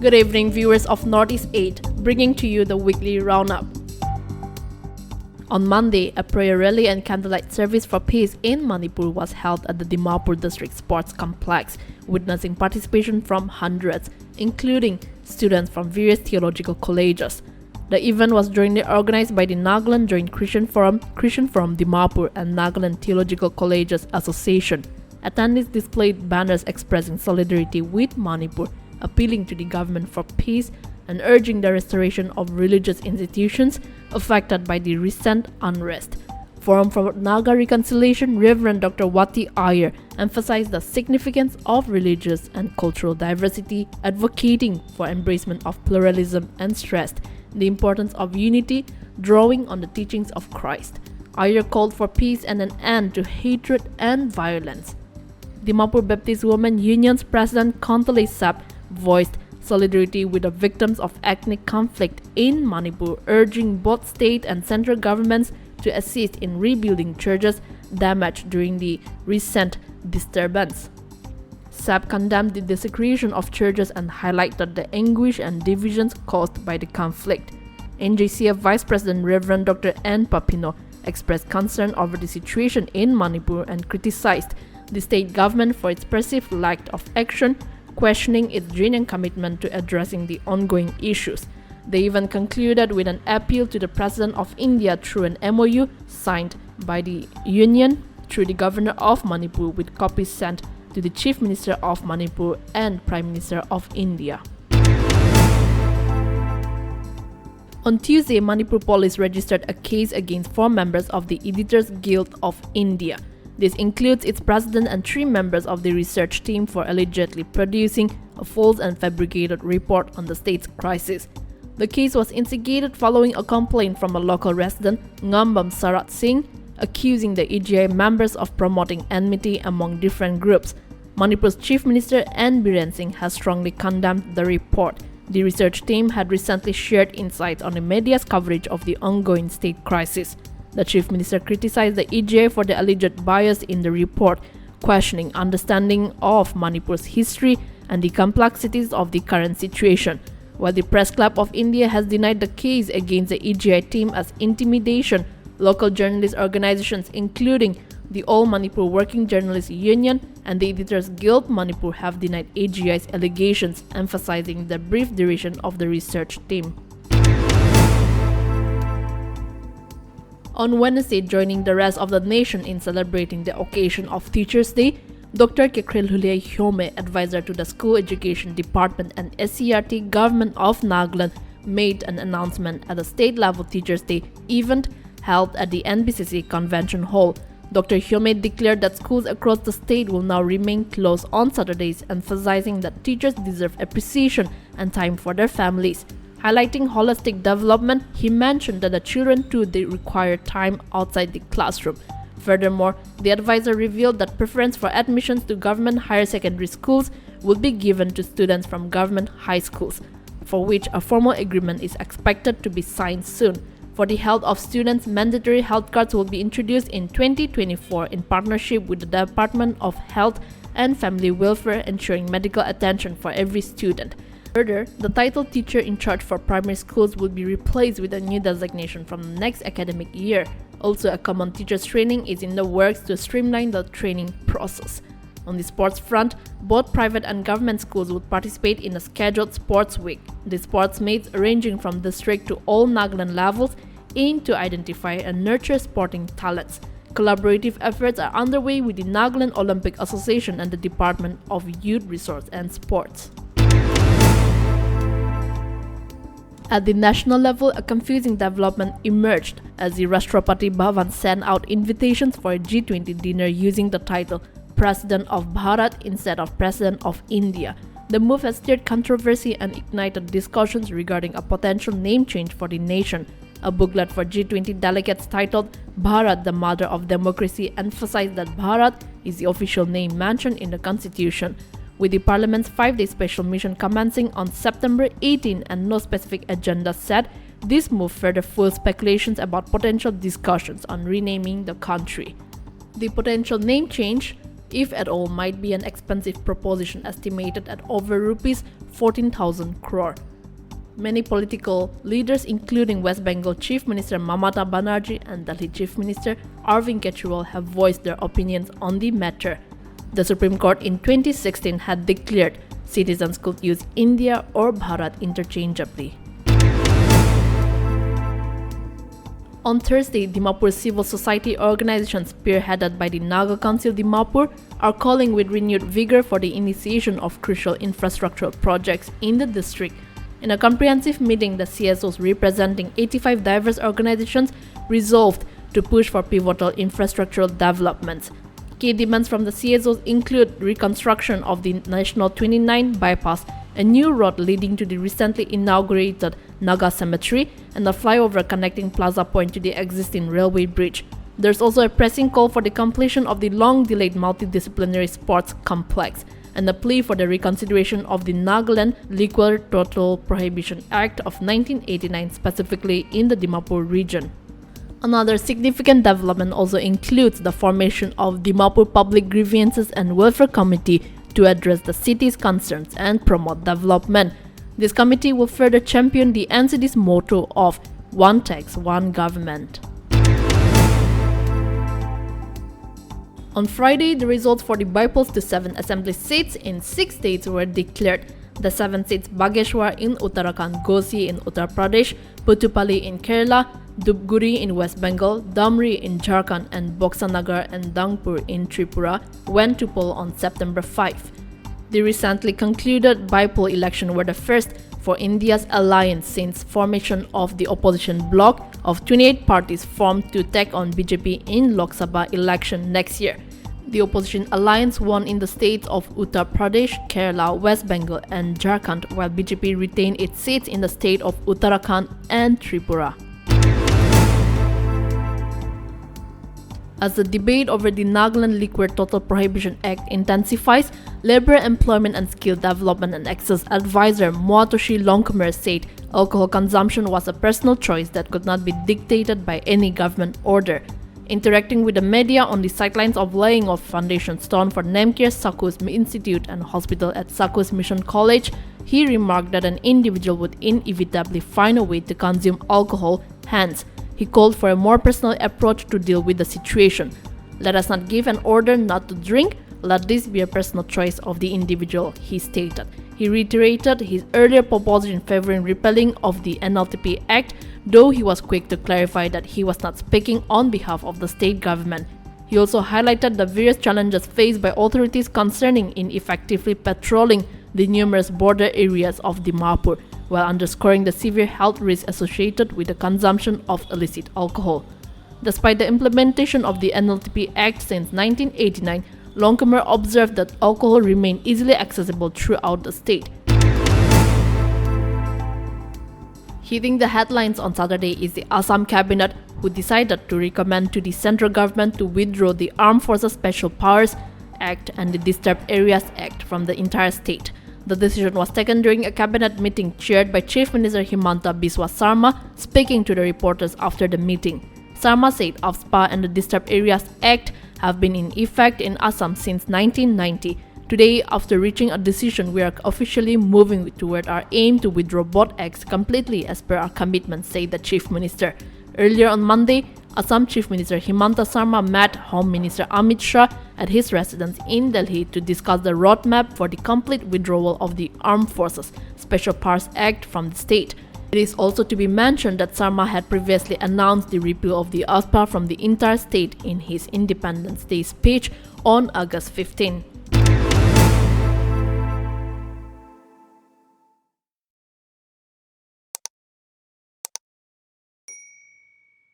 Good evening, viewers of NE8, bringing to you the weekly roundup. On Monday, a prayer rally and candlelight service for peace in Manipur was held at the Dimapur District Sports Complex, witnessing participation from hundreds, including students from various theological colleges. The event was jointly organized by the Nagaland Joint Christian Forum Dimapur and Nagaland Theological Colleges Association. Attendees displayed banners expressing solidarity with Manipur, appealing to the government for peace and urging the restoration of religious institutions affected by the recent unrest. Forum for Naga Reconciliation Reverend Dr. Wati Iyer emphasized the significance of religious and cultural diversity, advocating for embracement of pluralism and stressed the importance of unity, drawing on the teachings of Christ. Iyer called for peace and an end to hatred and violence. Dimapur Baptist Women Union's President Kontale Sap voiced solidarity with the victims of ethnic conflict in Manipur, urging both state and central governments to assist in rebuilding churches damaged during the recent disturbance. SAP condemned the desecration of churches and highlighted the anguish and divisions caused by the conflict. NJCF Vice President Reverend Dr. N. Papino expressed concern over the situation in Manipur and criticized the state government for its perceived lack of action, questioning its genuine commitment to addressing the ongoing issues. They even concluded with an appeal to the President of India through an MOU signed by the Union through the Governor of Manipur, with copies sent to the Chief Minister of Manipur and Prime Minister of India. On Tuesday, Manipur police registered a case against 4 members of the Editors Guild of India. This includes its president and 3 members of the research team for allegedly producing a false and fabricated report on the state's crisis. The case was instigated following a complaint from a local resident, Ngambam Sarat Singh, accusing the EGI members of promoting enmity among different groups. Manipur's Chief Minister N. Biren Singh has strongly condemned the report. The research team had recently shared insights on the media's coverage of the ongoing state crisis. The Chief Minister criticized the EGI for the alleged bias in the report, questioning understanding of Manipur's history and the complexities of the current situation. While the Press Club of India has denied the case against the EGI team as intimidation, local journalist organizations including the All Manipur Working Journalists Union and the Editors Guild Manipur have denied AGI's allegations, emphasizing the brief duration of the research team. On Wednesday, joining the rest of the nation in celebrating the occasion of Teachers' Day, Dr. Kekrelhulia Hyome, advisor to the School Education Department and SCRT Government of Nagaland, made an announcement at the state-level Teachers' Day event held at the NBCC Convention Hall. Dr. Hyome declared that schools across the state will now remain closed on Saturdays, emphasizing that teachers deserve appreciation and time for their families. Highlighting holistic development, he mentioned that the children too require time outside the classroom. Furthermore, the advisor revealed that preference for admissions to government higher secondary schools will be given to students from government high schools, for which a formal agreement is expected to be signed soon. For the health of students, mandatory health cards will be introduced in 2024 in partnership with the Department of Health and Family Welfare, ensuring medical attention for every student. Further, the title teacher in charge for primary schools will be replaced with a new designation from the next academic year. Also, a common teachers training is in the works to streamline the training process. On the sports front, both private and government schools would participate in a scheduled sports week. The sports mates, ranging from district to all Nagaland levels, aim to identify and nurture sporting talents. Collaborative efforts are underway with the Nagaland Olympic Association and the Department of Youth Resource and Sports. At the national level, a confusing development emerged as the Rashtrapati Bhavan sent out invitations for a G20 dinner using the title President of Bharat instead of President of India. The move has stirred controversy and ignited discussions regarding a potential name change for the nation. A booklet for G20 delegates titled Bharat, the Mother of Democracy, emphasized that Bharat is the official name mentioned in the constitution. With the Parliament's 5-day special mission commencing on September 18 and no specific agenda set, this move further fueled speculations about potential discussions on renaming the country. The potential name change if at all, might be an expensive proposition estimated at over rupees 14,000 crore. Many political leaders, including West Bengal Chief Minister Mamata Banerjee and Delhi Chief Minister Arvind Kejriwal, have voiced their opinions on the matter. The Supreme Court in 2016 had declared citizens could use India or Bharat interchangeably. On Thursday, Dimapur civil society organizations spearheaded by the Naga Council Dimapur are calling with renewed vigor for the initiation of crucial infrastructural projects in the district. In a comprehensive meeting, the CSOs representing 85 diverse organizations resolved to push for pivotal infrastructural developments. Key demands from the CSOs include reconstruction of the National 29 bypass, a new road leading to the recently inaugurated Naga Cemetery, and a flyover connecting Plaza Point to the existing railway bridge. There's also a pressing call for the completion of the long-delayed multidisciplinary sports complex, and a plea for the reconsideration of the Nagaland Liquor Total Prohibition Act of 1989, specifically in the Dimapur region. Another significant development also includes the formation of Dimapur Public Grievances and Welfare Committee to address the city's concerns and promote development. This committee will further champion the NCD's motto of One Tax, One Government. On Friday, the results for the bypolls to 7 assembly seats in 6 states were declared. The 7 seats Bageshwar in Uttarakhand, Ghosi in Uttar Pradesh, Puttupalli in Kerala, Dhubguri in West Bengal, Damri in Jharkhand, and Boksanagar and Dangpur in Tripura went to poll on September 5. The recently concluded bypoll election were the first for India's alliance since formation of the opposition bloc of 28 parties formed to take on BJP in Lok Sabha election next year. The opposition alliance won in the states of Uttar Pradesh, Kerala, West Bengal, and Jharkhand, while BJP retained its seats in the state of Uttarakhand and Tripura. As the debate over the Nagaland Liquor Total Prohibition Act intensifies, Labour, Employment and Skill Development and Access Advisor Muatoshi Longkumer said alcohol consumption was a personal choice that could not be dictated by any government order. Interacting with the media on the sidelines of laying of foundation stone for Nemkir Sakus Institute and Hospital at Sakus Mission College, he remarked that an individual would inevitably find a way to consume alcohol, hence, he called for a more personal approach to deal with the situation. Let us not give an order not to drink, let this be a personal choice of the individual, he stated. He reiterated his earlier proposition favoring repealing of the NLTP Act, though he was quick to clarify that he was not speaking on behalf of the state government. He also highlighted the various challenges faced by authorities concerning ineffectively patrolling the numerous border areas of Dimapur, while underscoring the severe health risks associated with the consumption of illicit alcohol. Despite the implementation of the NLTP Act since 1989, Longkumer observed that alcohol remained easily accessible throughout the state. Hitting the headlines on Saturday is the Assam cabinet, who decided to recommend to the central government to withdraw the Armed Forces Special Powers Act and the Disturbed Areas Act from the entire state. The decision was taken during a cabinet meeting chaired by Chief Minister Himanta Biswa Sarma, speaking to the reporters after the meeting. Sarma said AFSPA and the Disturbed Areas Act have been in effect in Assam since 1990. Today, after reaching a decision, we are officially moving toward our aim to withdraw both acts completely as per our commitment, said the Chief Minister. Earlier on Monday, Assam Chief Minister Himanta Sarma met Home Minister Amit Shah at his residence in Delhi to discuss the roadmap for the complete withdrawal of the Armed Forces Special Powers Act from the state. It is also to be mentioned that Sarma had previously announced the repeal of the AFSPA from the entire state in his Independence Day speech on August 15.